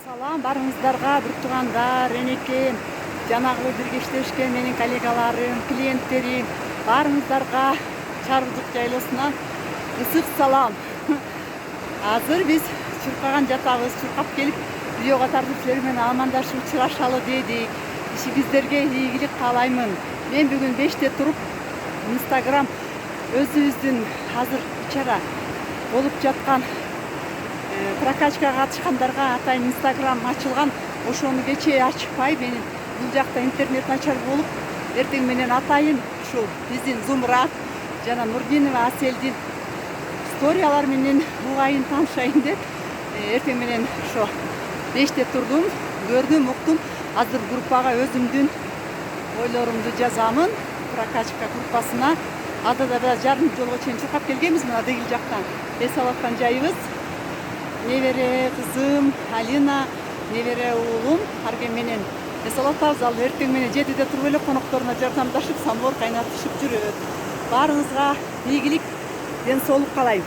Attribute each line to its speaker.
Speaker 1: Салам барыңыздарга бир туугандар, энекем, жанагы бирге иштешкен менин коллегаларым, клиенттерим, баарыңыздарга Чарбызык жайлоосунан ысык салам. Азыр биз чуркаган жатабыз, чуркап келип видеого тартып силер менен амандашып чыгашалы дедик. Ишиңиздерге ийгилик каалаймын. Мен бүгүн 5те туруп Instagram өзүбүздүн азыр ичара болуп жаткан прокачкага катышкандарга атайын Instagram ачылган, ошону кечээ ачпай менин бул жакта интернет начар болуп, эртең менен атайын ушул биздин Зумрат жана Нурдинова Аселдин историялары менен угайын таанышайын деп эртең менен ошо 5те турдум, көрдүм, уктум. Азыр группага өзүмдүн ойлорумду жазамын, прокачка группасына. Азыр да жарым жолго чейин чуркап келгенбиз, мына дегил жактан эс алып аткан жайыбыз. Небере кызым Алина, небере уулум Арген менен эс алып атабыз. Ал эртең менен 7де туруп эле конокторуна жардамдашып, самовар кайнатышып жүрөт. Баарыңызга ийгилик, ден соолук каалайм.